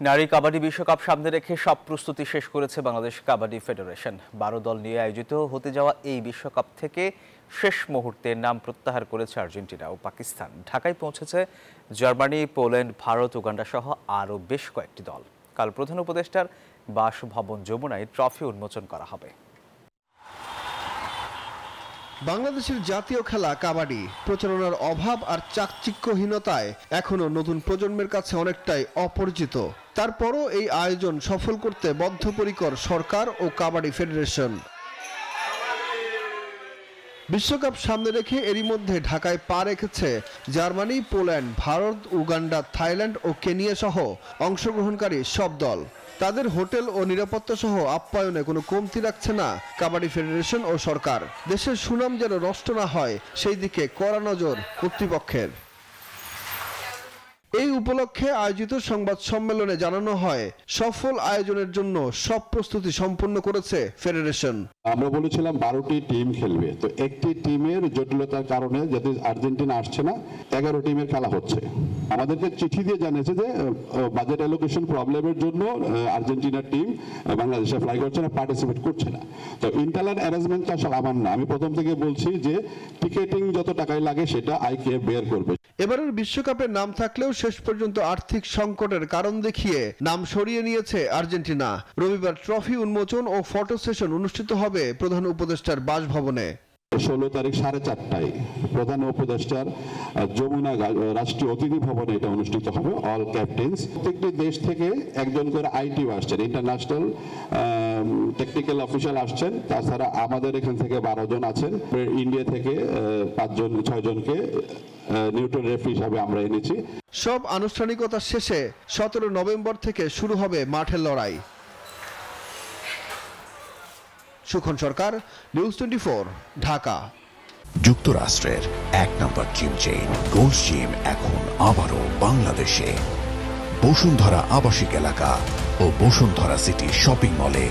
নারী কাবাডি বিশ্বকাপ সামনে রেখে সব প্রস্তুতি শেষ করেছে বাংলাদেশ কাবাডি ফেডারেশন। ১২ দল নিয়ে আয়োজিত হতে যাওয়া এই বিশ্বকাপ থেকে শেষ মুহূর্তে নাম প্রত্যাহার করেছে আর্জেন্টিনা ও পাকিস্তান। ঢাকায় পৌঁছেছে জার্মানি, পোল্যান্ড, ভারত, উগান্ডা সহ আরও বেশ কয়েকটি দল। কাল প্রধান উপদেষ্টার বাসভবন যমুনায় ট্রফি উন্মোচন করা হবে। বাংলাদেশের জাতীয় খেলা কাবাডি প্রচারণার অভাব আর চাকচিক্যহীনতায় এখনো নতুন প্রজন্মের কাছে অনেকটাই অপরিচিত। তারপরও এই আয়োজন সফল করতে বদ্ধপরিকর সরকার ও কাবাডি ফেডারেশন। বিশ্বকাপ সামনে রেখে এরই মধ্যে ঢাকায় পা রেখেছে Germany, Poland, Bharat, Uganda, Thailand ও কেনিয়া সহ অংশগ্রহণকারী সব দল। তাদের হোটেল ও নিরাপত্তা সহ আপ্যায়নে কোনো কমতি রাখছে না কাবাডি ফেডারেশন ও সরকার। দেশের সুনাম যেন নষ্ট না হয় সেই দিকে কড়া নজর কর্তৃপক্ষের। এই উপলক্ষে আয়োজিত সংবাদ সম্মেলনে জানানো হয়, সফল আয়োজনের জন্য সব প্রস্তুতি সম্পন্ন করেছে ফেডারেশন। আমরা বলেছিলাম 12টি টিম খেলবে, তো একটি টিমের জটিলতার কারণে যদি আর্জেন্টিনা আসছে না, 11 টিমের খেলা হচ্ছে। আমাদেরকে চিঠি দিয়ে জানিয়েছে যে বাজেট অ্যালোকেশন প্রবলেমের জন্য আর্জেন্টিনার টিম বাংলাদেশে ফ্লাই করছে না, পার্টিসিপেট করছে না। তো ইন্টারনাল অ্যারেঞ্জমেন্ট আসলে আমার না, আমি প্রথম থেকে বলছি যে টিকেটিং যত টাকায় লাগে সেটা আইকে বের করবে। এবারের বিশ্বকাপে নাম থাকলেও শেষ পর্যন্ত আর্থিক সংকটের কারণ দেখিয়ে নাম সরিয়ে নিয়েছে আর্জেন্টিনা। রবিবার ট্রফি উন্মোচন ও ফটো সেশন অনুষ্ঠিত হবে প্রধান উপদেষ্টার বাসভবনে। 16 তারিখ 4:30টায় প্রধান উপদেষ্টার যমুনা রাষ্ট্রীয় অতিথি ভবনে এটা অনুষ্ঠিত হবে। অল ক্যাপ্টেন্স প্রত্যেকটি দেশ থেকে একজন করে আইটি আসছেন, ইন্টারন্যাশনাল টেকনিক্যাল অফিসার আসছেন। তাছাড়া আমাদের এখান থেকে 12 জন আছেন। ইন্ডিয়া থেকে 6 জনকে নিউট্রাল রেফারি হিসাবে আমরা এনেছি। সব আনুষ্ঠানিকতা শেষে 17 নভেম্বর থেকে শুরু হবে মাঠের লড়াই। সুখন সরকার, নিউজ 24, ঢাকা। যুক্তরাষ্ট্রের 1 নম্বর জিম চেইন গোল্ড জিম এখন আবারও বাংলাদেশে। বসুন্ধরা আবাসিক এলাকা ও বসুন্ধরা সিটি শপিং মলে